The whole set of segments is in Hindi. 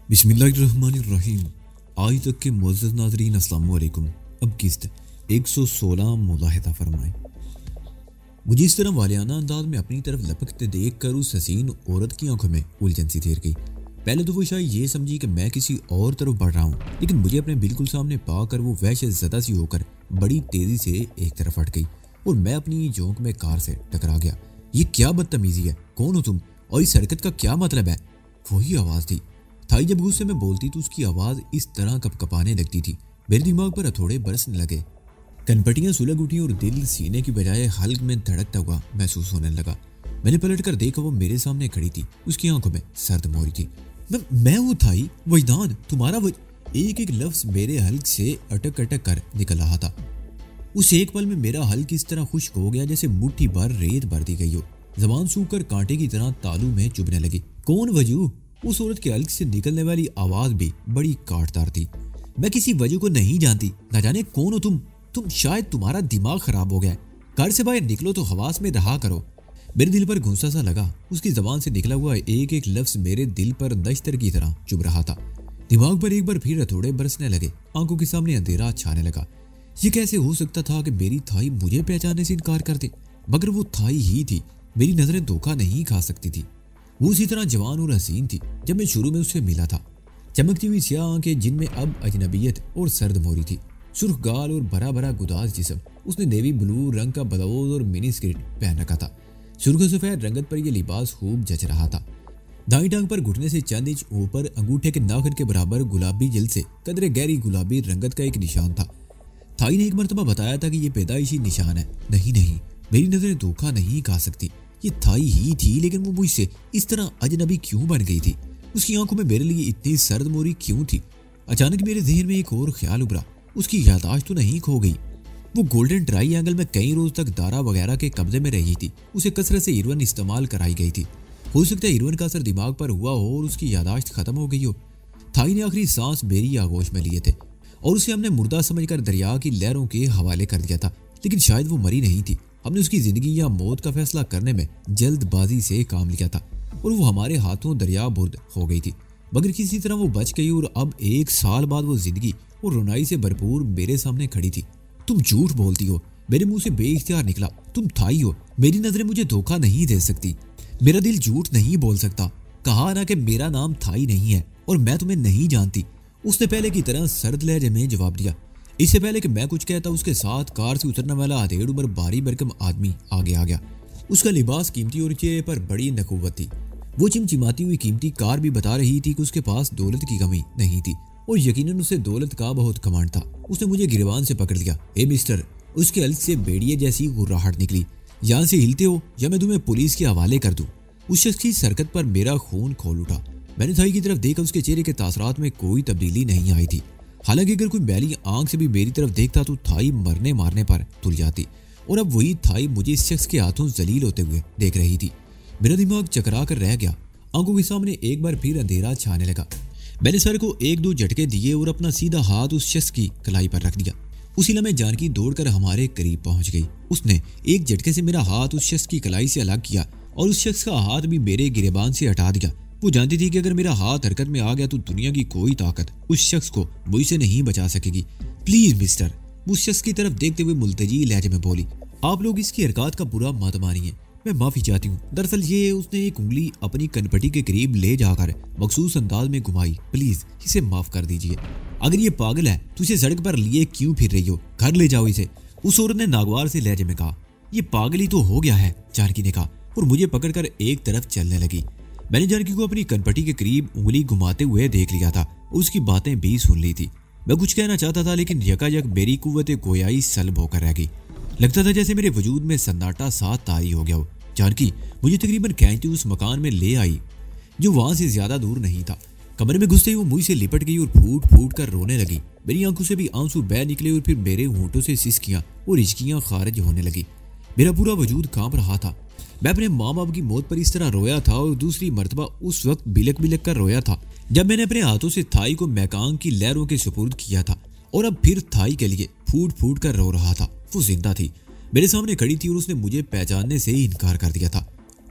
बिस्मिल्लाहिर्रहमानिर्रहीम। आज तक के मुअज़्ज़ज़ नाज़रीन अस्सलाम वालेकुम। अब किस्त 116 मुलाहिज़ा फरमाएं। मुझे इस तरह वालियाना अंदाज में अपनी तरफ लपकते देख कर उस हसीन औरत की आंखों में उलझन सी थेर गई। पहले तो वो शायद ये समझी कि मैं किसी और तरफ बढ़ रहा हूँ, लेकिन मुझे अपने बिल्कुल सामने पाकर वो वहशत ज़दा सी होकर बड़ी तेज़ी से एक तरफ हट गई और मैं अपनी झोंक में कार से टकरा गया। ये क्या बदतमीजी है? कौन हो तुम और इस हरकत का क्या मतलब है? वही आवाज़ थी। थाई जब गुस्से में बोलती तो उसकी आवाज़ इस तरह कपकपाने लगती थी। मेरे दिमाग पर हथौड़े बरसने लगे, कनपटियां सुलग उठी और दिल सीने की बजाय हल्क में धड़कता हुआ महसूस होने लगा। मैंने पलट कर देखा, वो मेरे सामने खड़ी थी। उसकी आंखों में सर्द मोहरी थी। मैं वो थाई वजदान, तुम्हारा एक एक लफ्ज मेरे हल्क से अटक अटक कर निकल रहा था। उस एक पल में मेरा हल्क इस तरह खुश्क हो गया जैसे मुट्ठी भर रेत भर दी गई हो। जबान सूख कर कांटे की तरह तालू में चुभने लगी। कौन वजू? उस औरत के हल्क से निकलने वाली आवाज भी बड़ी काटदार थी। मैं किसी वजू को नहीं जानती, न जाने कौन हो तुम शायद तुम्हारा दिमाग खराब हो गया है। घर से बाहर निकलो तो हवास में रहा करो। मेरे दिल पर गुस्सा सा लगा। उसकी जबान से निकला हुआ एक एक लफ्ज मेरे दिल पर नश्तर की तरह चुभ रहा था। दिमाग पर एक बार फिर हथौड़े बरसने लगे। आंखों के सामने अंधेरा छाने लगा। ये कैसे हो सकता था कि मेरी थाई मुझे पहचानने से इनकार कर दे? मगर वो थाई ही थी। मेरी नजरें धोखा नहीं खा सकती थी। वो उसी तरह जवान और हसीन थी जब मैं शुरू में उससे मिला था। चमकती हुई स्याह आंखें जिनमें अब अजनबियत और सर्द मोहरी थी, सुर्ख गाल और भरा भरा गुदाज जिस्म। उसने नेवी ब्लू रंग का ब्लाउज और मिनी स्कर्ट पहन रखा था। सुर्ख सफेद रंगत पर यह लिबास खूब जच रहा था। दाई टांग पर घुटने से चंद इंच ऊपर अंगूठे के नाखन के बराबर गुलाबी जल से कदरे गहरी गुलाबी रंगत का एक निशान था। थाई ने एक मरतबा बताया था कि यह पैदाइशी निशान है। नहीं, मेरी नजरें धोखा नहीं खा सकती। ये थाई ही थी, लेकिन वो मुझसे इस तरह अजनबी क्यों बन गई थी? उसकी आंखों में मेरे लिए इतनी सर्द मोरी क्यों थी? अचानक मेरे जहन में एक और ख्याल उभरा। उसकी याददाश्त तो नहीं खो गई? वो गोल्डन ट्राईएंगल में कई रोज तक दारा वगैरह के कब्जे में रही थी। उसे कसरत से इरवन इस्तेमाल कराई गई थी। हो सकता है इरवन का असर दिमाग पर हुआ हो और उसकी याददाश्त खत्म हो गई हो। थाई ने आखिरी सांस मेरी आगोश में लिए थे और उसे हमने मुर्दा समझकर दरिया की लहरों के हवाले कर दिया था। लेकिन शायद वो मरी नहीं थी। हमने उसकी जिंदगी या मौत का फैसला करने में जल्दबाजी से काम लिया था और वो हमारे हाथों दरिया बुर्द हो गई थी। मगर किसी तरह वो बच गई और अब 1 साल बाद वो जिंदगी और रोनाई से भरपूर मेरे सामने खड़ी थी। तुम झूठ बोलती हो, मेरे मुंह से बेइख्तियार निकला। तुम थाई हो। मेरी नजरें मुझे धोखा नहीं दे सकती। मेरा दिल झूठ नहीं बोल सकता। कहा ना कि मेरा नाम थाई नहीं है और मैं तुम्हें नहीं जानती। उसने पहले की तरह सर्द लहजे में जवाब दिया। इससे पहले कि मैं कुछ कहता, उसके साथ कार से उतरने वाला अधेड़ उम्र भारी भरकम आदमी आगे आ गया। उसका लिबास कीमती और चेहरे पर बड़ी नकुवत थी। वो चिमचिमाती हुई कीमती कार भी बता रही थी कि उसके पास दौलत की कमी नहीं थी और यकीनन उसे दौलत का बहुत घमंड था। उसने मुझे गिरबान से पकड़ लिया। ए मिस्टर, उसके हल्क से बेड़िए जैसी गुर्राहट निकली। यहाँ से हिलते हो या मैं तुम्हें पुलिस के हवाले कर दूं। उस शख्स की हरकत पर मेरा खून खोल उठा। मैंने थाई की तरफ देखा। उसके चेहरे के तासरात में कोई तब्दीली नहीं आई थी। हालांकि अगर कोई मैली आंख से भी मेरी तरफ देखता तो थाई मरने मारने पर तुल जाती और अब वही थाई मुझे इस शख्स के हाथों जलील होते हुए देख रही थी। मेरा दिमाग चकरा कर रह गया। आंखों के सामने एक बार फिर अंधेरा छाने लगा। मैंने सर को 1-2 झटके दिए और अपना सीधा हाथ उस शख्स की कलाई पर रख दिया। उसी लम्हे जानकी दौड़कर हमारे करीब पहुंच गई। उसने एक झटके से मेरा हाथ उस शख्स की कलाई से अलग किया और उस शख्स का हाथ भी मेरे गिरेबान से हटा दिया। वो जानती थी कि अगर मेरा हाथ हरकत में आ गया तो दुनिया की कोई ताकत उस शख्स को मुझसे नहीं बचा सकेगी। प्लीज मिस्टर, उस शख्स की तरफ देखते हुए मुल्तजी लहजे में बोली, आप लोग इसकी हरकत का बुरा मत मानिए। मैं माफी चाहती हूँ। दरअसल ये उसने एक उंगली अपनी कनपटी के करीब ले जाकर मखसूस अंदाज में घुमाई। प्लीज इसे माफ कर दीजिए। अगर ये पागल है तो इसे सड़क पर लिए क्यों फिर रही हो? घर ले जाओ इसे। उस औरत ने नागवार से लहजे में कहा। ये पागल ही तो हो गया है, जानकी ने कहा और मुझे पकड़कर एक तरफ चलने लगी। मैंने जानकी को अपनी कनपटी के करीब उंगली घुमाते हुए देख लिया था। उसकी बातें भी सुन ली थी। मैं कुछ कहना चाहता था लेकिन यकायक मेरी कुव्वत गोयाई सल्ब होकर रह गई। लगता था जैसे मेरे वजूद में सन्नाटा सा तारी हो गया हो। जानकी मुझे तकरीबन खींचती उस मकान में ले आई जो वहां से ज्यादा दूर नहीं था। कमरे में घुसते ही वो मुझसे लिपट गई और फूट फूट कर रोने लगी। मेरी आंखों से भी आंसू बह निकले और फिर मेरे होंठों से सिसकियां और हिचकियां खारिज होने लगी। मेरा पूरा वजूद कांप रहा था। मैं अपने माँ बाप की मौत पर इस तरह रोया था और दूसरी मर्तबा उस वक्त बिलक बिलक कर रोया था जब मैंने अपने हाथों से थाई को मैकांग की लहरों के सुपुर्द किया था और अब फिर थाई के लिए फूट फूट कर रो रहा था। वो जिंदा थी, मेरे सामने खड़ी थी और उसने मुझे पहचानने से ही इनकार कर दिया था।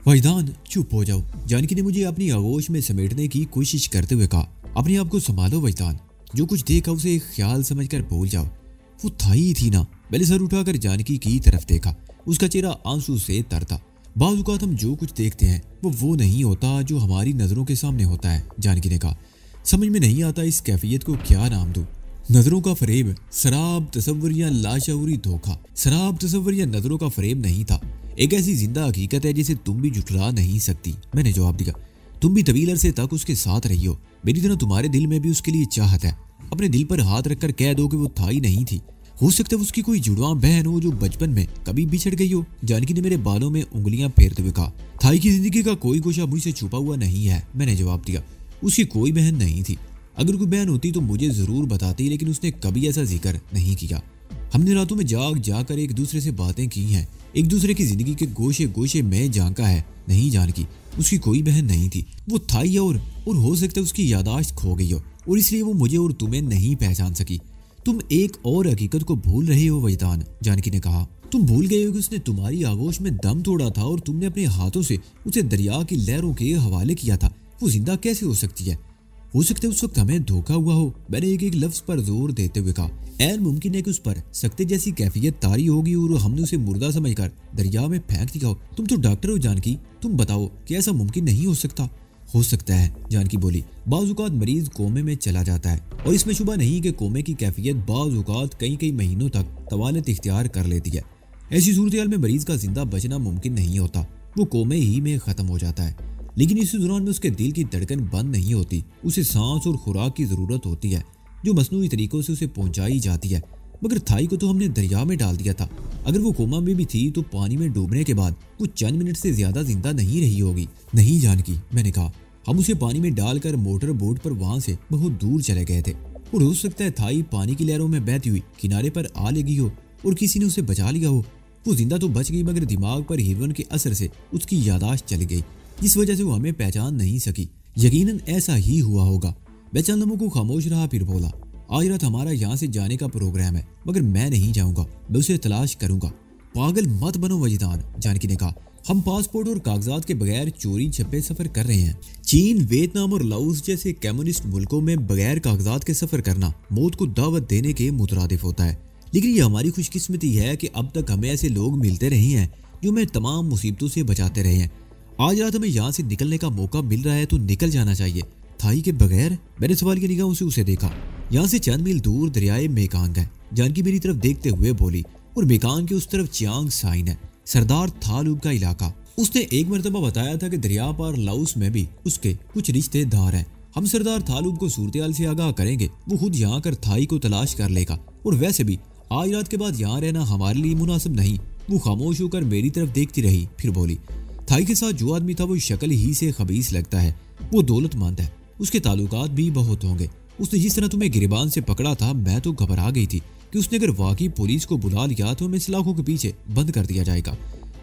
वजदान चुप हो जाओ, जानकी ने मुझे अपनी आगोश में समेटने की कोशिश करते हुए कहा। अपने आप को संभालो वजदान, जो कुछ देखा उसे एक ख्याल समझकर भूल जाओ। वो थाई थी ना। मैंने सर उठाकर जानकी की तरफ देखा। उसका चेहरा आंसू से तर था। बाज़ औक़ात हम जो कुछ देखते हैं वो नहीं होता जो हमारी नज़रों के सामने होता है, जानकी ने कहा। समझ में नहीं आता इस कैफियत को क्या नाम दूं। नजरों का फरेब, शराब, तसव्वुर या लाशऊरी धोखा। शराब, तसव्वुर या नजरों का फरेब नहीं था, एक ऐसी जिंदा हकीकत है जिसे तुम भी झुठला नहीं सकती। मैंने जवाब दिया। तुम भी तवील अरसे तक उसके साथ रही हो, मेरी तरह तुम्हारे दिल में भी उसके लिए चाहत है। अपने दिल पर हाथ रखकर कह दो कि वो थाई नहीं थी। हो सकता है उसकी कोई जुड़वा बहन हो जो बचपन में कभी बिछड़ गई हो। जानकी ने मेरे बालों में उंगलियां फेरते हुए कहा। थाई की जिंदगी का कोई गोशा मुझसे छुपा हुआ नहीं है, मैंने जवाब दिया। उसकी कोई बहन नहीं थी। अगर कोई बहन होती तो मुझे जरूर बताती, लेकिन उसने कभी ऐसा जिक्र नहीं किया। हमने रातों में जाग जाकर एक दूसरे से बातें की हैं, एक दूसरे की जिंदगी के गोशे गोशे में झांका है। नहीं जानकी, उसकी कोई बहन नहीं थी। वो थाई और हो सकता है उसकी यादाश्त खो गई हो और इसलिए वो मुझे और तुम्हें नहीं पहचान सकी। तुम एक और हकीकत को भूल रहे हो वजदान, जानकी ने कहा। तुम भूल गए हो कि उसने तुम्हारी आगोश में दम तोड़ा था और तुमने अपने हाथों से उसे दरिया की लहरों के हवाले किया था। वो जिंदा कैसे हो सकती है? हो सकता है उस वक्त हमें धोखा हुआ हो। मैंने एक एक लफ्ज पर जोर देते हुए कहा। ऐन मुमकिन है कि उस पर सख्ते जैसी कैफियत तारी होगी और हमने उसे मुर्दा समझकर दरिया में फेंक दिया हो। तुम तो डॉक्टर हो जानकी, तुम बताओ कि ऐसा मुमकिन नहीं हो सकता? हो सकता है, जानकी बोली। बाज़ औक़ात मरीज कोमे में चला जाता है और इसमें शुबा नहीं कि कोमे की कैफियत बाज़ औक़ात कई महीनों तक तवालत इख्तियार कर लेती है। ऐसी सूरत में मरीज का जिंदा बचना मुमकिन नहीं होता, वो कोमे ही में खत्म हो जाता है। लेकिन इस दौरान में उसके दिल की धड़कन बंद नहीं होती। उसे सांस और खुराक की जरूरत होती है जो मसनूई तरीकों से उसे पहुंचाई जाती है। मगर थाई को तो हमने दरिया में डाल दिया था। अगर वो कोमा में भी थी तो पानी में डूबने के बाद वो चंद मिनट से ज्यादा जिंदा नहीं रही होगी। नहीं जानकी, मैंने कहा। हम उसे पानी में डालकर मोटर बोट पर वहां से बहुत दूर चले गए थे और हो सकता है थाई पानी की लहरों में बहती हुई किनारे पर आ लगी हो और किसी ने उसे बचा लिया हो। वो जिंदा तो बच गई मगर दिमाग पर हीरोइन के असर से उसकी यादाश्त चली गई, जिस वजह से वो हमें पहचान नहीं सकी। यकीनन ऐसा ही हुआ होगा। मैं चंद लम्हों को खामोश रहा, फिर बोला। आज रात हमारा यहाँ से जाने का प्रोग्राम है, मगर मैं नहीं जाऊंगा, मैं उसे तलाश करूंगा। पागल मत बनो वजदान, जानकी ने कहा। हम पासपोर्ट और कागजात के बगैर चोरी छपे सफर कर रहे हैं। चीन, वियतनाम और लाओस जैसे कम्युनिस्ट मुल्कों में बगैर कागजात के सफर करना मौत को दावत देने के मुतरादिफ होता है। लेकिन ये हमारी खुशकिस्मती है कि अब तक हमें ऐसे लोग मिलते रहे हैं जो हमें तमाम मुसीबतों से बचाते रहे हैं। आज रात हमें यहाँ से निकलने का मौका मिल रहा है तो निकल जाना चाहिए। थाई के बगैर? मैंने सवाल की निगाहों से उसे देखा। यहाँ से चंद मील दूर दरियाए मेकांग है, जानकी मेरी तरफ देखते हुए बोली। और मेकांग के उस तरफ चियांग साइन है, सरदार थालूब का इलाका। उसने एक मरतबा बताया था कि दरिया पार लाओस में भी उसके कुछ रिश्तेदार हैं। हम सरदार थालूब को सूरत-ए-हाल से आगाह करेंगे, वो खुद यहाँ कर थाई को तलाश कर लेगा। और वैसे भी आज रात के बाद यहाँ रहना हमारे लिए मुनासिब नहीं। वो खामोश होकर मेरी तरफ देखती रही, फिर बोली। थाई के साथ जो आदमी था वो शक्ल ही से खबीस लगता है। वो दौलतमंद है, उसके ताल्लुकात भी बहुत होंगे। उसने जिस तरह तुम्हें गिरबान से पकड़ा था, मैं तो घबरा गई थी कि उसने अगर वाकई पुलिस को बुला लिया तो हमें सलाखों के पीछे बंद कर दिया जाएगा।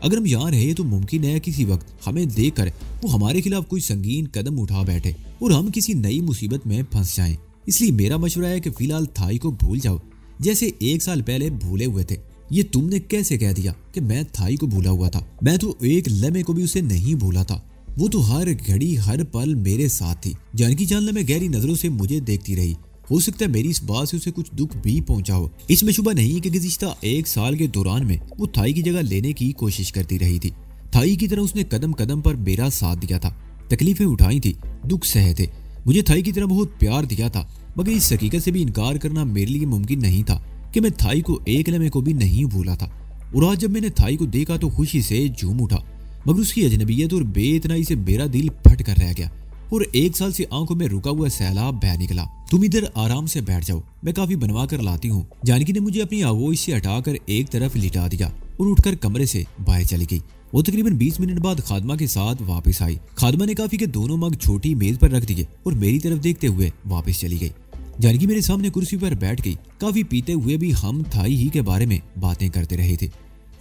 अगर हम यहाँ रहे तो मुमकिन है किसी वक्त हमें देखकर वो हमारे खिलाफ कोई संगीन कदम उठा बैठे और हम किसी नई मुसीबत में फंस जाएं। इसलिए मेरा मशवरा है कि फिलहाल थाई को भूल जाओ, जैसे 1 साल पहले भूले हुए थे। ये तुमने कैसे कह दिया कि मैं थाई को भूला हुआ था? मैं तो एक लम्हे को भी उसे नहीं भूला था। वो तो हर घड़ी हर पल मेरे साथ थी। जानकी चांद में गहरी नजरों से मुझे देखती रही। हो सकता है मेरी इस बात से उसे कुछ दुख भी पहुंचा हो। इसमें शुबा नहीं कि गुज़िश्ता 1 साल के दौरान में वो थाई की जगह लेने की कोशिश करती रही थी। थाई की तरह उसने कदम कदम पर मेरा साथ दिया था, तकलीफें उठाई थी, दुख सहे थे। मुझे थाई की तरह बहुत प्यार दिया था, मगर इस हकीकत से भी इनकार करना मेरे लिए मुमकिन नहीं था कि मैं थाई को एक लम्हे को भी नहीं भूला था। और आज जब मैंने थाई को देखा तो खुशी से झूम उठा, मगर उसकी अजनबियत और बेइतनाई से मेरा दिल फट कर रह गया और 1 साल से आंखों में रुका हुआ सैलाब बह निकला। तुम इधर आराम से बैठ जाओ, मैं काफी बनवा कर लाती हूँ। जानकी ने मुझे अपनी आगोश से हटाकर एक तरफ लिटा दिया और उठकर कमरे से बाहर चली गई। वो तकरीबन 20 मिनट बाद खादमा के साथ वापस आई। खादमा ने काफी के दोनों मग छोटी मेज पर रख दिए और मेरी तरफ देखते हुए वापस चली गई। जानकी मेरे सामने कुर्सी पर बैठ गई। काफी पीते हुए भी हम थाई ही के बारे में बातें करते रहे थे।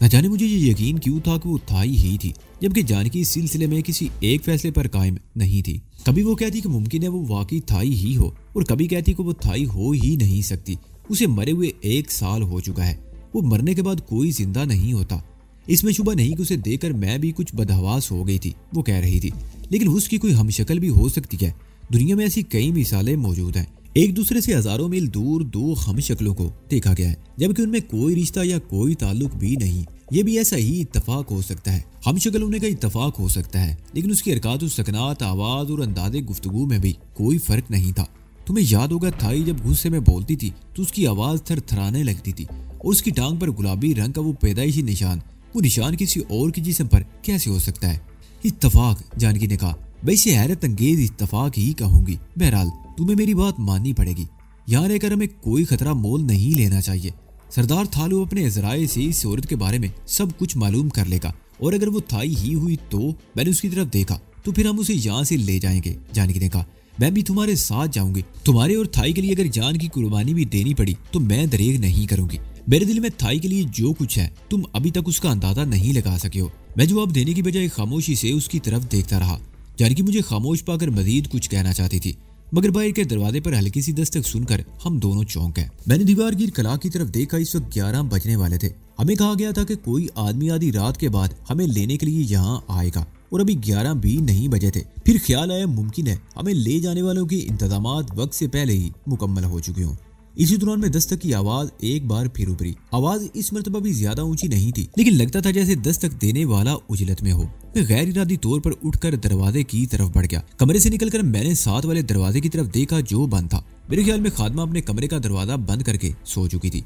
न जाने मुझे ये यकीन क्यों था कि वो थाई ही थी, जबकि जानकी इस सिलसिले में किसी एक फैसले पर कायम नहीं थी। कभी वो कहती कि मुमकिन है वो वाकई थाई ही हो और कभी कहती कि वो थाई हो ही नहीं सकती। उसे मरे हुए 1 साल हो चुका है, वो मरने के बाद कोई जिंदा नहीं होता। इसमें शुबा नहीं कि उसे देखकर मैं भी कुछ बदहवास हो गई थी, वो कह रही थी। लेकिन उसकी कोई हमशक्ल भी हो सकती है। दुनिया में ऐसी कई मिसालें मौजूद हैं। एक दूसरे से हजारों मील दूर दो हम शक्लों को देखा गया है, जबकि उनमें कोई रिश्ता या कोई ताल्लुक भी नहीं। ये भी ऐसा ही इत्तफाक हो सकता है। हम शक्ल होने का इत्तफाक हो सकता है, लेकिन उसकी हरकत, सकनात, आवाज और अंदाजे गुफ्तगू में भी कोई फर्क नहीं था। तुम्हें याद होगा थाई जब गुस्से में बोलती थी तो उसकी आवाज थरथराने लगती थी, और उसकी टांग पर गुलाबी रंग का वो पैदाइशी निशान, वो निशान किसी और के जिस्म पर कैसे हो सकता है? इत्तफाक, जानकी ने कहा। वैसे हैरत अंगेज इत्तफाक ही कहूंगी। बहरहाल तुम्हें मेरी बात माननी पड़ेगी। यहाँ रहकर हमें कोई खतरा मोल नहीं लेना चाहिए। सरदार थालू अपने जराए से इस औरत के बारे में सब कुछ मालूम कर लेगा, और अगर वो थाई ही हुई तो मैंने उसकी तरफ देखा तो फिर हम उसे यहाँ से ले जाएंगे। जानकी ने कहा, मैं भी तुम्हारे साथ जाऊंगी। तुम्हारे और थाई के लिए अगर जान की कुर्बानी भी देनी पड़ी तो मैं दरेग नहीं करूंगी। मेरे दिल में थाई के लिए जो कुछ है तुम अभी तक उसका अंदाजा नहीं लगा सके हो। मैं जवाब देने की बजाय खामोशी से उसकी तरफ देखता रहा। जानकी मुझे खामोश पाकर मजीद कुछ कहना चाहती थी, मगर बाहर के दरवाजे पर हल्की सी दस्तक सुनकर हम दोनों चौंक गए। मैंने दीवार गिर कला की तरफ देखा। इस वक्त 11 बजने वाले थे। हमें कहा गया था कि कोई आदमी आधी रात के बाद हमें लेने के लिए यहाँ आएगा, और अभी 11 भी नहीं बजे थे। फिर ख्याल आया मुमकिन है हमें ले जाने वालों के इंतजामात वक्त से पहले ही मुकम्मल हो चुके हों। इसी दौरान में दस्तक की आवाज एक बार फिर उभरी। आवाज इस मर्तबा भी ज्यादा ऊंची नहीं थी, लेकिन लगता था जैसे दस्तक देने वाला उजलत में हो। मैं गैर इरादी तौर पर उठकर दरवाजे की तरफ बढ़ गया। कमरे से निकलकर मैंने साथ वाले दरवाजे की तरफ देखा जो बंद था। मेरे ख्याल में खादमा अपने कमरे का दरवाजा बंद करके सो चुकी थी।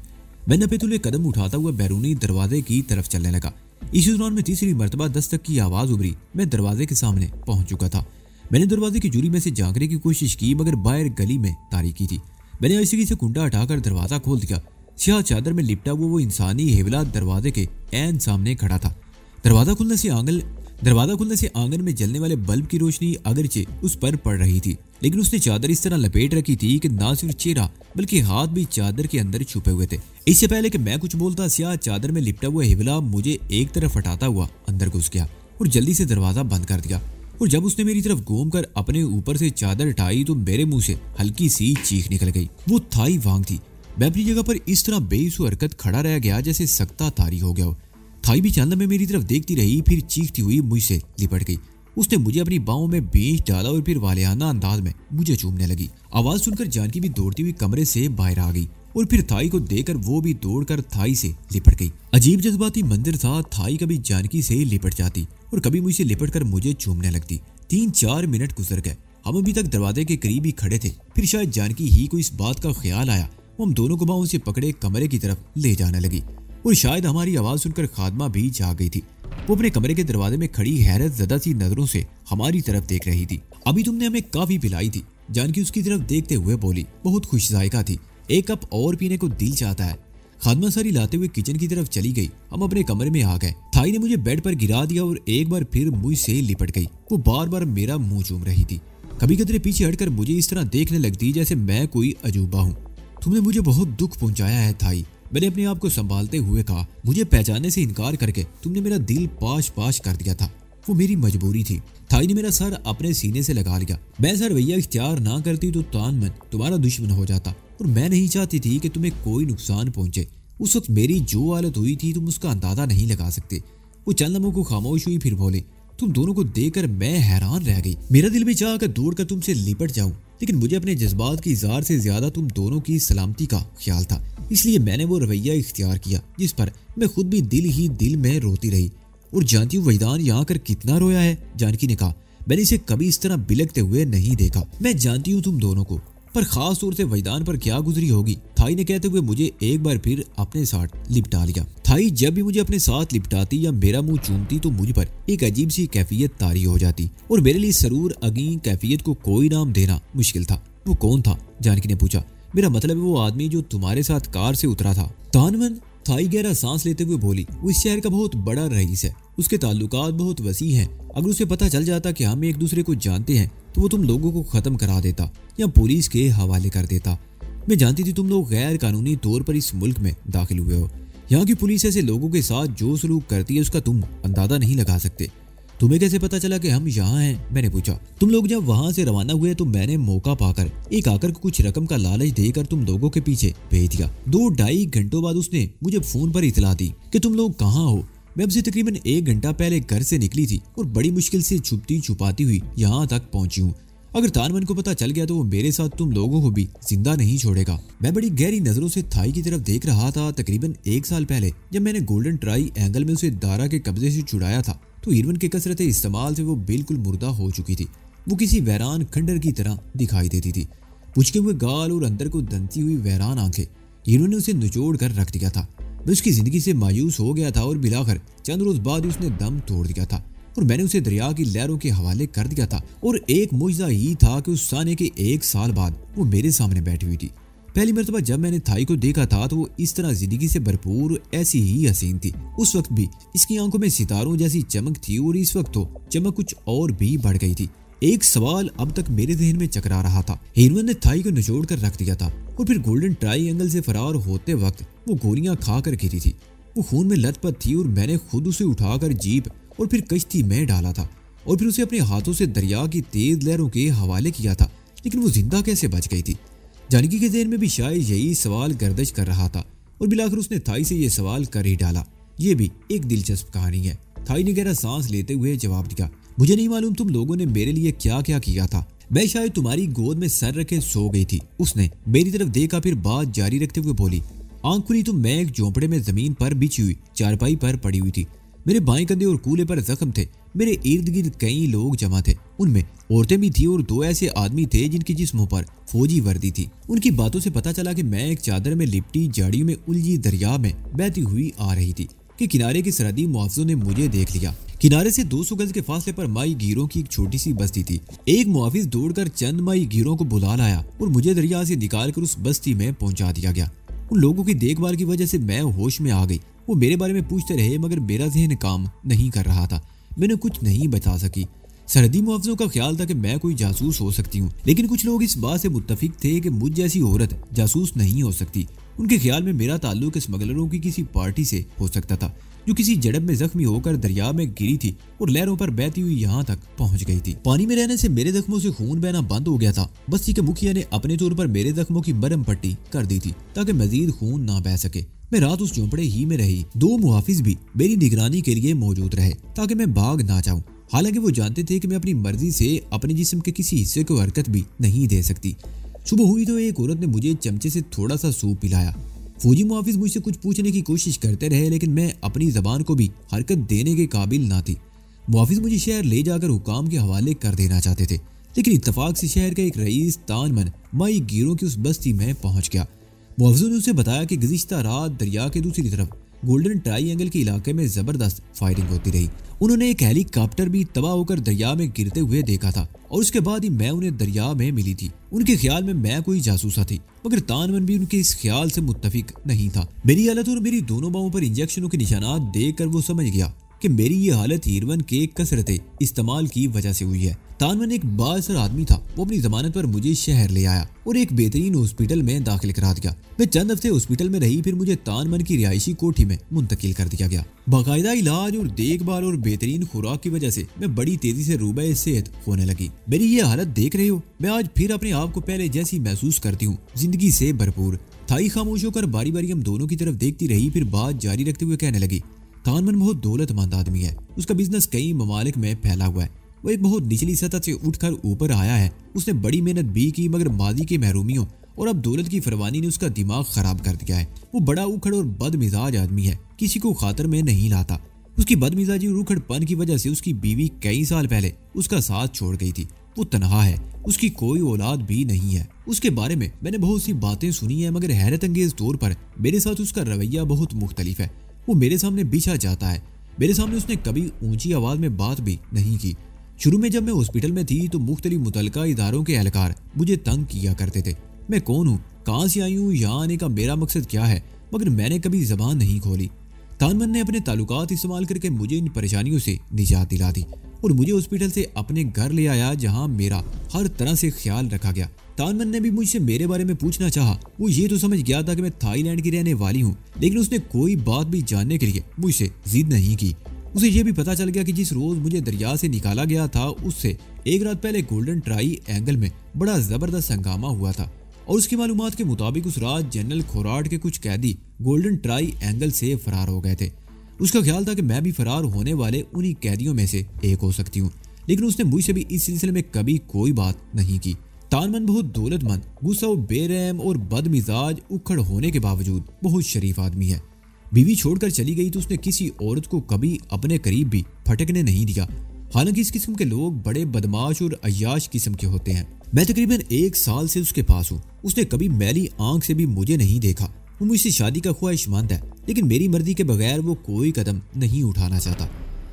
मैं नपेतुले कदम उठाता हुआ बैरूनी दरवाजे की तरफ चलने लगा। इसी दौरान में तीसरी मर्तबा दस्तक की आवाज उभरी। मैं दरवाजे के सामने पहुंच चुका था। मैंने दरवाजे की जूरी में से झांकने की कोशिश की, मगर बाहर गली में तारीकी थी। मैंने ऐसी से कुंडा हटाकर दरवाजा खोल दिया। स्याह चादर में लिपटा हुआ वो इंसानी हेवला दरवाजे के ऐन सामने खड़ा था। दरवाजा खुलने से आंगन में जलने वाले बल्ब की रोशनी अगरचे उस पर पड़ रही थी, लेकिन उसने चादर इस तरह लपेट रखी थी कि ना सिर्फ चेहरा बल्कि हाथ भी चादर के अंदर छुपे हुए थे। इससे पहले कि मैं कुछ बोलता, स्याह चादर में लिपटा हुआ हेवला मुझे एक तरफ हटाता हुआ अंदर घुस गया और जल्दी से दरवाजा बंद कर दिया। और जब उसने मेरी तरफ घूम कर अपने ऊपर से चादर हटाई तो मेरे मुंह से हल्की सी चीख निकल गई। वो थाई वांग थी। मैं अपनी जगह पर इस तरह बेसु हरकत खड़ा रह गया जैसे सख्ता तारी हो गया हो। थाई भी चांदा में मेरी तरफ देखती रही, फिर चीखती हुई मुझसे लिपट गई। उसने मुझे अपनी बाहों में बींच डाला और फिर वालियाना अंदाज में मुझे चूमने लगी। आवाज सुनकर जानकी भी दौड़ती हुई कमरे से बाहर आ गई, और फिर थाई को देखकर वो भी दौड़कर थाई से लिपट गई। अजीब जज्बाती मंदिर था। थाई कभी जानकी से लिपट जाती और कभी मुझसे लिपट कर मुझे चूमने लगती। 3-4 मिनट गुजर गए। हम अभी तक दरवाजे के करीब ही खड़े थे। फिर शायद जानकी ही को इस बात का ख्याल आया। वो हम दोनों को बाहों से पकड़े कमरे की तरफ ले जाने लगी, और शायद हमारी आवाज सुनकर खादमा भी जाग गई थी। वो अपने कमरे के दरवाजे में खड़ी हैरत ज़दा सी नजरों से हमारी तरफ देख रही थी। अभी तुमने हमें काफी पिलाई थी, जानकी उसकी तरफ देखते हुए बोली। बहुत खुश जायका थी। एक कप और पीने को दिल चाहता है। खादमा सारी लाते हुए किचन की तरफ चली गई। हम अपने कमरे में आ गए। थाई ने मुझे बेड पर गिरा दिया और एक बार फिर मुझसे लिपट गई। वो बार बार मेरा मुंह चूम रही थी। कभी कदरे पीछे हटकर मुझे इस तरह देखने लगती जैसे मैं कोई अजूबा हूँ। तुमने मुझे बहुत दुख पहुंचाया है थाई, मैंने अपने आप को संभालते हुए कहा। मुझे पहचानने से इनकार करके तुमने मेरा दिल पाश पाश कर दिया था। वो मेरी मजबूरी थी। थाई ने मेरा सर अपने सीने से लगा लिया। मैं सर रवैया इख्तियार ना करती तो तान मन तुम्हारा दुश्मन हो जाता, और मैं नहीं चाहती थी कि तुम्हें कोई नुकसान पहुंचे। उस वक्त मेरी जो हालत हुई थी तुम उसका अंदाजा नहीं लगा सकते। वो चंद लम्हों को खामोश हुई, फिर बोले। तुम दोनों को देखकर मैं हैरान रह गई। मेरा दिल भी चाह कर दौड़ कर तुमसे लिपट जाऊं, लेकिन मुझे अपने जज्बात की इज़हार से ज्यादा तुम दोनों की सलामती का ख्याल था। इसलिए मैंने वो रवैया इख्तियार किया जिस पर मैं खुद भी दिल ही दिल में रोती रही। और जानती हूँ वहीदान यहाँ कर कितना रोया है, जानकी ने कहा। मैंने इसे कभी इस तरह बिलखते हुए नहीं देखा। मैं जानती हूँ तुम दोनों को, पर खास तौर से वहीदान पर क्या गुजरी होगी, थाई ने कहते हुए मुझे एक बार फिर अपने साथ लिपटा लिया। थाई जब भी मुझे अपने साथ लिपटाती या मेरा मुंह चूमती तो मुझ पर एक अजीब सी कैफियत तारी हो जाती, और मेरे लिए सरूर अगीन कैफियत को कोई नाम देना मुश्किल था। वो कौन था, जानकी ने पूछा। मेरा मतलब है वो आदमी जो तुम्हारे साथ कार से उतरा था। तानवन, थाई गहरा सांस लेते हुए बोली। वो इस शहर का बहुत बड़ा रईस है। उसके ताल्लुकात बहुत वसी हैं। अगर उसे पता चल जाता कि हम एक दूसरे को जानते हैं तो वो तुम लोगों को खत्म करा देता या पुलिस के हवाले कर देता। मैं जानती थी तुम लोग गैर कानूनी तौर पर इस मुल्क में दाखिल हुए हो। यहाँ की पुलिस ऐसे लोगों के साथ जो सलूक करती है उसका तुम अंदाजा नहीं लगा सकते। तुम्हें कैसे पता चला कि हम यहाँ हैं, मैंने पूछा। तुम लोग जब वहाँ से रवाना हुए तो मैंने मौका पाकर एक आकर को कुछ रकम का लालच देकर तुम लोगों के पीछे भेज दिया। 2-2.5 घंटों बाद उसने मुझे फोन पर इतला दी कि तुम लोग कहाँ हो। मैं अब से तकरीबन 1 घंटा पहले घर से निकली थी और बड़ी मुश्किल से छुपती छुपाती हुई यहाँ तक पहुंची हूँ। अगर तानमन को पता चल गया तो वो मेरे साथ तुम लोगों को भी जिंदा नहीं छोड़ेगा। मैं बड़ी गहरी नजरों से थाई की तरफ देख रहा था। तकरीबन 1 साल पहले जब मैंने गोल्डन ट्राई एंगल में उसे दारा के कब्जे से छुड़ाया था तो इरवन के कसरत इस्तेमाल से वो बिल्कुल मुर्दा हो चुकी थी। वो किसी वैरान खंडर की तरह दिखाई देती थी। पुचके हुए गाल और अंदर को दंती हुई वैरान आंखें। इरवन ने उसे निचोड़ कर रख दिया था। मैं उसकी जिंदगी से मायूस हो गया था और बिलाकर चंद रोज बाद उसने दम तोड़ दिया था और मैंने उसे दरिया की लहरों के हवाले कर दिया था। और एक मुजजा ही था कि उस साने के 1 साल बाद वो मेरे सामने बैठी हुई थी। पहली मर्तबा जब मैंने थाई को देखा था तो वो इस तरह जिंदगी से भरपूर ऐसी ही हसीन थी। उस वक्त भी इसकी आंखों में सितारों जैसी चमक थी और इस वक्त तो चमक कुछ और भी बढ़ गई थी। एक सवाल अब तक मेरे जहन में चकरा रहा था। इरवन ने थाई को निचोड़ कर रख दिया था और फिर गोल्डन ट्रायंगल से फरार होते वक्त वो गोलियां खाकर गिरी थी। वो खून में लथपथ थी और मैंने खुद उसे उठाकर जीप और फिर कश्ती में डाला था और फिर उसे अपने हाथों से दरिया की तेज लहरों के हवाले किया था। लेकिन वो जिंदा कैसे बच गई थी? जानकी के ज़हन में भी शायद यही सवाल गर्दिश कर रहा था और बिलाकर उसने थाई से ये सवाल कर ही डाला। ये भी एक दिलचस्प कहानी है। थाई ने गहरा सांस लेते हुए जवाब दिया, मुझे नहीं मालूम तुम लोगों ने मेरे लिए क्या क्या किया था। मैं शायद तुम्हारी गोद में सर रखे सो गई थी। उसने मेरी तरफ देखा, फिर बात जारी रखते हुए बोली, आंख खुली तो मैं एक झोंपड़े में जमीन पर बिछी हुई चारपाई पर पड़ी हुई थी। मेरे बाएं कंधे और कूल्हे पर जख्म थे। मेरे इर्द गिर्द कई लोग जमा थे। उनमें औरतें भी थी और 2 ऐसे आदमी थे जिनके जिस्मों पर फौजी वर्दी थी। उनकी बातों से पता चला कि मैं एक चादर में लिपटी झाड़ियों में उलझी दरिया में बहती हुई आ रही थी कि किनारे के सरहदी मुआफिजों ने मुझे देख लिया। किनारे से 200 गज के फासले पर माई गिरों की एक छोटी सी बस्ती थी। एक मुआफिज दौड़कर चंद माई गिरों को बुला लाया और मुझे दरिया से निकालकर उस बस्ती में पहुंचा दिया गया। उन लोगों की देखभाल की वजह से मैं होश में आ गई। वो मेरे बारे में पूछते रहे मगर मेरा जहन काम नहीं कर रहा था। मैंने कुछ नहीं बता सकी। सरहदी मुआफिजों का ख्याल था कि मैं कोई जासूस हो सकती हूँ, लेकिन कुछ लोग इस बात से मुत्तफिक थे कि मुझ जैसी औरत जासूस नहीं हो सकती। उनके ख्याल में मेरा ताल्लुक स्मगलरों की किसी पार्टी से हो सकता था जो किसी झड़प में जख्मी होकर दरिया में गिरी थी और लहरों पर बहती हुई यहाँ तक पहुंच गई थी। पानी में रहने से मेरे जख्मों से खून बहना बंद हो गया था। बस्ती के मुखिया ने अपने तौर पर मेरे जख्मों की मरहम पट्टी कर दी थी ताकि मजीद खून ना बह सके। मैं रात उस झोंपड़े ही में रही। 2 मुहाफिज भी मेरी निगरानी के लिए मौजूद रहे ताकि मैं भाग ना जाऊं। हालांकि वो जानते थे कि मैं अपनी मर्जी से अपने जिस्म के किसी हिस्से को हरकत भी नहीं दे सकती। सुबह हुई तो एक औरत ने मुझे चमचे से थोड़ा सा सूप पिलाया। फौजी मुहाफिज मुझसे कुछ पूछने की कोशिश करते रहे लेकिन मैं अपनी जबान को भी हरकत देने के काबिल ना थी। मुहाफिज मुझे शहर ले जाकर हुकाम के हवाले कर देना चाहते थे, लेकिन इत्तफाक से शहर का एक रईस तानमन माई गिरों की उस बस्ती में पहुंच गया। मुहाफिजों ने उसे बताया कि गुज़िश्ता रात दरिया के दूसरी तरफ गोल्डन ट्रायंगल के इलाके में जबरदस्त फायरिंग होती रही। उन्होंने एक हेलीकॉप्टर भी तबाह होकर दरिया में गिरते हुए देखा था और उसके बाद ही मैं उन्हें दरिया में मिली थी। उनके ख्याल में मैं कोई जासूसा थी, मगर तानमन भी उनके इस ख्याल से मुत्तफिक नहीं था। मेरी हालत और मेरी दोनों बाहों पर इंजेक्शनों के निशानात देखकर वो समझ गया कि मेरी ये हालत इरवन के कसरते इस्तेमाल की वजह से हुई है। तानमन एक बाअसर आदमी था। वो अपनी जमानत पर मुझे शहर ले आया और एक बेहतरीन हॉस्पिटल में दाखिल करा दिया। मैं चंद हफ्ते हॉस्पिटल में रही, फिर मुझे तानमन की रिहायशी कोठी में मुंतकिल कर दिया गया। बाकायदा इलाज और देखभाल और बेहतरीन खुराक की वजह से मैं बड़ी तेजी से रूबे सेहत होने लगी। मेरी ये हालत देख रहे हो, मैं आज फिर अपने आप को पहले जैसी महसूस करती हूँ, जिंदगी से भरपूर। थाई खामोश होकर बारी बारी हम दोनों की तरफ देखती रही, फिर बात जारी रखते हुए कहने लगी, तानमन बहुत दौलतमंद आदमी है। उसका बिजनेस कई ममालिक में फैला हुआ है। वो एक बहुत निचली सतह से उठकर ऊपर आया है। उसने बड़ी मेहनत भी की, मगर माजी की महरूमियों और अब दौलत की फरवानी ने उसका दिमाग खराब कर दिया है। वो बड़ा उखड़ और बदमिजाज आदमी है, किसी को खातर में नहीं लाता। उसकी बदमिजाजी और उखड़पन की वजह से उसकी बीवी कई साल पहले उसका साथ छोड़ गई थी। वो तनहा है, उसकी कोई औलाद भी नहीं है। उसके बारे में मैंने बहुत सी बातें सुनी है, मगर हैरत अंगेज तौर पर मेरे साथ उसका रवैया बहुत मुख्तलिफ है। वो मेरे सामने बिछा जाता है। मेरे सामने उसने कभी ऊंची आवाज में बात भी नहीं की। शुरू में जब मैं हॉस्पिटल में थी तो मुख्तलिफ मुतल्लिका इदारों के एहलकार मुझे तंग किया करते थे। मैं कौन हूँ, कहाँ से आई हूँ, यहाँ आने का मेरा मकसद क्या है, मगर मैंने कभी जबान नहीं खोली। तानमन ने अपने ताल्लुकात इस्तेमाल करके मुझे इन परेशानियों से निजात दिला दी और मुझे हॉस्पिटल से अपने घर ले आया, जहाँ मेरा हर तरह से ख्याल रखा गया। तानमन ने भी मुझसे मेरे बारे में पूछना चाहा। वो ये तो समझ गया था कि मैं थाईलैंड की रहने वाली हूँ, लेकिन उसने कोई बात भी जानने के लिए मुझसे जिद नहीं की। उसे यह भी पता चल गया कि जिस रोज मुझे दरिया से निकाला गया था, उससे एक रात पहले गोल्डन ट्रायंगल में बड़ा जबरदस्त हंगामा हुआ था और उसकी मालूमात के मुताबिक उस रात जनरल खोराट के कुछ कैदी गोल्डन ट्रायंगल से फरार हो गए थे। उसका ख्याल था कि मैं भी फरार होने वाले उन्हीं कैदियों में से एक हो सकती हूँ, लेकिन उसने मुझसे भी इस सिलसिले में कभी कोई बात नहीं की। तानमन बहुत दौलतमंद, गुस्सा, बेरहम और बदमिजाज, उखड़ होने के बावजूद बहुत शरीफ आदमी है। बीवी छोड़कर चली गई तो उसने किसी औरत को कभी अपने करीब भी फटकने नहीं दिया। हालांकि इस किस्म के लोग बड़े बदमाश और अय्याश किस्म के होते हैं। मैं तकरीबन 1 साल से उसके पास हूँ। उसने कभी मैली आंख से भी मुझे नहीं देखा। वो मुझसे शादी का ख्वाहिशमंद है, लेकिन मेरी मर्जी के बगैर वो कोई कदम नहीं उठाना चाहता।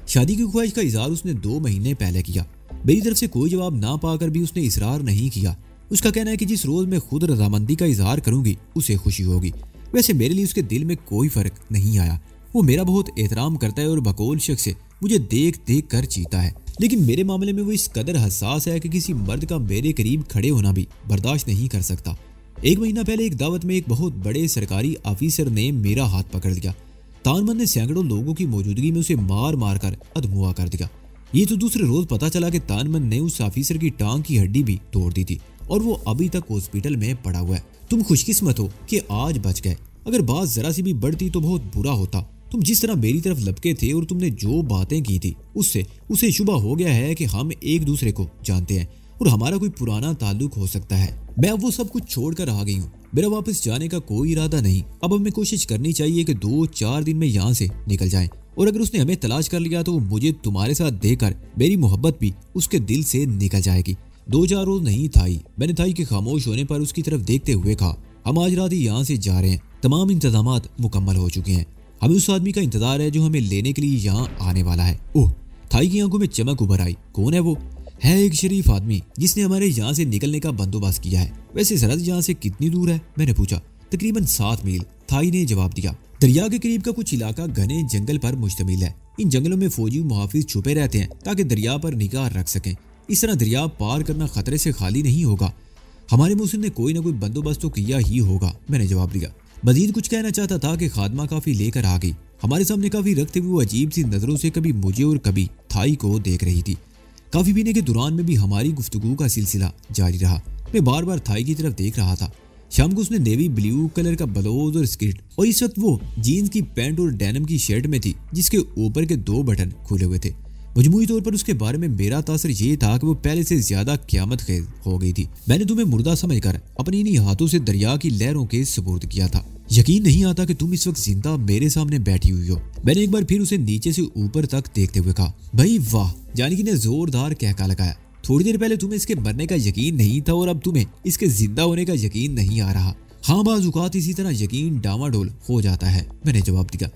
शादी की ख्वाहिश का इजहार उसने 2 महीने पहले किया। मेरी तरफ से कोई जवाब ना पाकर भी उसने इसरार नहीं किया। उसका कहना है कि जिस रोज मैं खुद रजामंदी का इजहार करूंगी उसे खुशी होगी। वैसे मेरे लिए उसके दिल में कोई फर्क नहीं आया। वो मेरा बहुत एहतराम करता है और बकौल शख्स से मुझे देख देख कर जीता है, लेकिन मेरे मामले में वो इस कदर हसास है कि किसी मर्द का मेरे करीब खड़े होना भी बर्दाश्त नहीं कर सकता। 1 महीना पहले एक दावत में एक बहुत बड़े सरकारी ऑफिसर ने मेरा हाथ पकड़ लिया। तानमन ने सैकड़ों लोगों की मौजूदगी में उसे मार मार कर अधमुआ कर दिया। ये तो दूसरे रोज पता चला कि तानमन ने उस ऑफिसर की टांग की हड्डी भी तोड़ दी थी और वो अभी तक हॉस्पिटल में पड़ा हुआ है। तुम खुशकिस्मत हो कि आज बच गए, अगर बात जरा सी भी बढ़ती तो बहुत बुरा होता। तुम जिस तरह मेरी तरफ लपके थे और तुमने जो बातें की थी उससे उसे शुबा हो गया है कि हम एक दूसरे को जानते हैं और हमारा कोई पुराना ताल्लुक हो सकता है। मैं अब वो सब कुछ छोड़कर आ गई हूँ। मेरा वापस जाने का कोई इरादा नहीं। अब हमें कोशिश करनी चाहिए कि 2-4 दिन में यहाँ से निकल जाएं, और अगर उसने हमें तलाश कर लिया तो वो मुझे तुम्हारे साथ देकर मेरी मोहब्बत भी उसके दिल से निकल जाएगी। 2-4 रोज नहीं थाई। मैंने थाई के खामोश होने पर उसकी तरफ देखते हुए कहा, हम आज रात ही यहाँ से जा रहे हैं। तमाम इंतजामात मुकम्मल हो चुके हैं। हमें उस आदमी का इंतजार है जो हमें लेने के लिए यहाँ आने वाला है। ओह, थाई की आंखों में चमक उभर आई। कौन है वो? है एक शरीफ आदमी जिसने हमारे यहाँ से निकलने का बंदोबस्त किया है। वैसे सरहद यहाँ से कितनी दूर है? मैंने पूछा। तकरीबन 7 मील, थाई ने जवाब दिया। दरिया के करीब का कुछ इलाका घने जंगल पर मुश्तमिल है। इन जंगलों में फौजी मुहाफिज छुपे रहते हैं ताकि दरिया पर निगाह रख सकें। इस तरह दरिया पार करना खतरे से खाली नहीं होगा। हमारे मुहसिन ने कोई ना कोई बंदोबस्त तो किया ही होगा, मैंने जवाब दिया। मजीद कुछ कहना चाहता था कि खादमा काफी लेकर आ गई। हमारे सामने काफी रखते हुए वो अजीब सी नजरों से कभी मुझे और कभी थाई को देख रही थी। काफी पीने के दौरान में भी हमारी गुफ्तगू का सिलसिला जारी रहा। मैं बार बार थाई की तरफ देख रहा था। शाम को उसने नेवी ब्लू कलर का ब्लाउज और स्कर्ट, और इस वक्त वो जीन्स की पैंट और डेनिम की शर्ट में थी जिसके ऊपर के 2 बटन खुले हुए थे। मजमूई तौर पर उसके बारे में मेरा तासर ये था कि वो पहले से ज्यादा क़यामत खेज हो गई थी। मैंने तुम्हें मुर्दा समझकर अपनी इन्हीं हाथों से दरिया की लहरों के सुपुर्द किया था। यकीन नहीं आता कि तुम इस वक्त जिंदा मेरे सामने बैठी हुई हो। मैंने एक बार फिर उसे नीचे से ऊपर तक देखते हुए कहा, भाई वाह। जानकी ने जोरदार कहका लगाया। थोड़ी देर पहले तुम्हें इसके मरने का यकीन नहीं था और अब तुम्हें इसके जिंदा होने का यकीन नहीं आ रहा। हाँ, बाज़ औक़ात इसी तरह यकीन डामाडोल हो जाता है, मैंने जवाब दिया।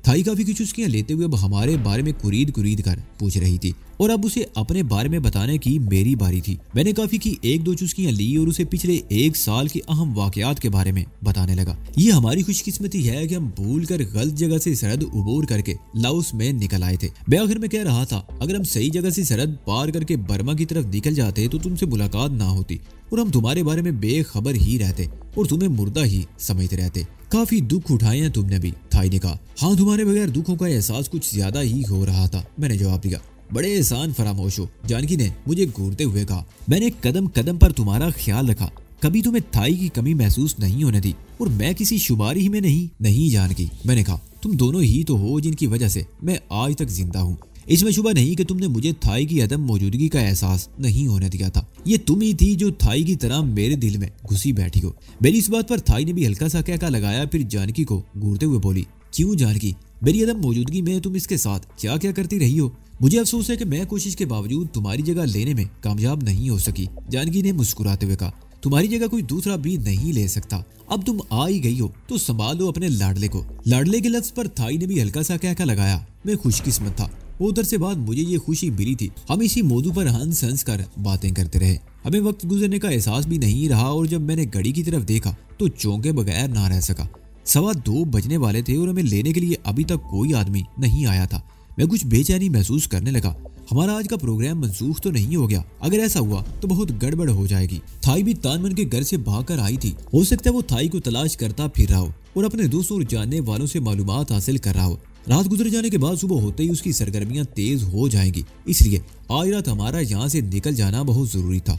थाई काफी की चुस्कियां लेते हुए अब हमारे बारे में कुरीद कुरीद कर पूछ रही थी और अब उसे अपने बारे में बताने की मेरी बारी थी। मैंने काफी की 1-2 चुस्कियां ली और उसे पिछले 1 साल के अहम वाकयात के बारे में बताने लगा। ये हमारी खुशकिस्मती है कि हम भूल कर गलत जगह से सरहद उबूर करके लाओस में निकल आए थे। मैं आखिर में कह रहा था, अगर हम सही जगह से सरहद पार करके बर्मा की तरफ निकल जाते तो तुमसे मुलाकात ना होती और हम तुम्हारे बारे में बेखबर ही रहते और तुम्हें मुर्दा ही समझते रहते। काफी दुख उठाए हैं तुमने भी, थाई ने कहा। हाँ, तुम्हारे बगैर दुखों का एहसास कुछ ज्यादा ही हो रहा था, मैंने जवाब दिया। बड़े एहसान फरामोश हो, जानकी ने मुझे घूरते हुए कहा। मैंने कदम कदम पर तुम्हारा ख्याल रखा, कभी तुम्हें थाई की कमी महसूस नहीं होने दी और मैं किसी शुमारी ही में नहीं जानकी, मैंने कहा। तुम दोनों ही तो हो जिनकी वजह से मैं आज तक जिंदा हूँ। इसमें शुबा नहीं कि तुमने मुझे थाई की अदम मौजूदगी का एहसास नहीं होने दिया था। ये तुम ही थी जो थाई की तरह मेरे दिल में घुसी बैठी हो। मेरी इस बात पर थाई ने भी हल्का सा कहका लगाया, फिर जानकी को घूरते हुए बोली, क्यों जानकी, मेरी अदम मौजूदगी में तुम इसके साथ क्या क्या करती रही हो? मुझे अफसोस है कि मैं कोशिश के बावजूद तुम्हारी जगह लेने में कामयाब नहीं हो सकी, जानकी ने मुस्कुराते हुए कहा। तुम्हारी जगह कोई दूसरा भी नहीं ले सकता। अब तुम आ ही गई हो तो संभालो अपने लाडले को। लाडले के लफ्ज पर थाई ने भी हल्का सा कहका लगाया। मैं खुशकिस्मत था, उधर से बाद मुझे ये खुशी मिली थी। हम इसी मौजू पर हंस हंस कर बातें करते रहे। हमें वक्त गुजरने का एहसास भी नहीं रहा और जब मैंने घड़ी की तरफ देखा तो चौंके बगैर ना रह सका। 2:15 बजने वाले थे और हमें लेने के लिए अभी तक कोई आदमी नहीं आया था। मैं कुछ बेचैनी महसूस करने लगा। हमारा आज का प्रोग्राम मंसूख तो नहीं हो गया? अगर ऐसा हुआ तो बहुत गड़बड़ हो जाएगी। थाई भी तानमन के घर से भागकर आई थी। हो सकता है वो थाई को तलाश करता फिर रहा हो और अपने दोस्तों और जानने वालों से मालूमात हासिल कर रहा हो। रात गुजर जाने के बाद सुबह होते ही उसकी सरगर्मियां तेज हो जाएंगी, इसलिए आज रात हमारा यहाँ से निकल जाना बहुत जरूरी था।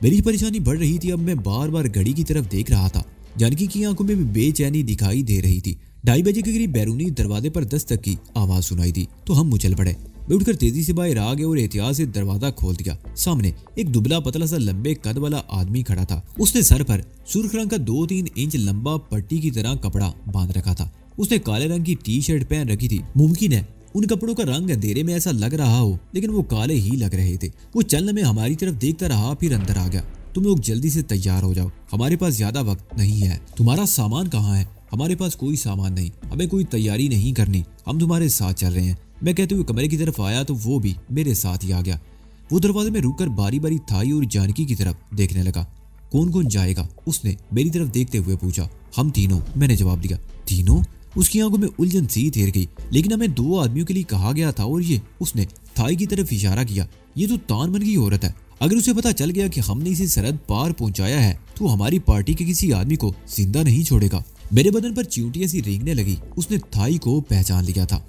मेरी परेशानी बढ़ रही थी। अब मैं बार बार घड़ी की तरफ देख रहा था। जानकी की आंखों में भी बेचैनी दिखाई दे रही थी। 2:30 बजे के करीब बैरूनी दरवाजे पर दस्तक की आवाज सुनाई दी तो हम उछल पड़े। मैं उठकर तेजी से बाहर आ गया और एहतियात से दरवाजा खोल दिया। सामने एक दुबला पतला सा लंबे कद वाला आदमी खड़ा था। उसने सर पर सुर्ख रंग का 2-3 इंच लंबा पट्टी की तरह कपड़ा बांध रखा था। उसने काले रंग की टी शर्ट पहन रखी थी। मुमकिन है उन कपड़ों का रंग अंधेरे में ऐसा लग रहा हो, लेकिन वो काले ही लग रहे थे। वो चलने में हमारी तरफ देखता रहा, फिर अंदर आ गया। तुम लोग जल्दी से तैयार हो जाओ, हमारे पास ज्यादा वक्त नहीं है। तुम्हारा सामान कहाँ है? हमारे पास कोई सामान नहीं, हमें कोई तैयारी नहीं करनी, हम तुम्हारे साथ चल रहे हैं। मैं कहते हुए कमरे की तरफ आया तो वो भी मेरे साथ ही आ गया। वो दरवाजे में रुककर बारी बारी थाई और जानकी की तरफ देखने लगा। कौन कौन जाएगा? उसने मेरी तरफ देखते हुए पूछा। हम तीनों, मैंने जवाब दिया। तीनों? उसकी आंखों में उलझन सी तैर गई। लेकिन हमें 2 आदमियों के लिए कहा गया था और ये, उसने थाई की तरफ इशारा किया, ये तो तानमन की औरत है। अगर उसे पता चल गया कि हमने इसे सरहद पार पहुंचाया है तो हमारी पार्टी के किसी आदमी को जिंदा नहीं छोड़ेगा। मेरे बदन पर चींटियां सी रेंगने लगी। उसने थाई को पहचान लिया था।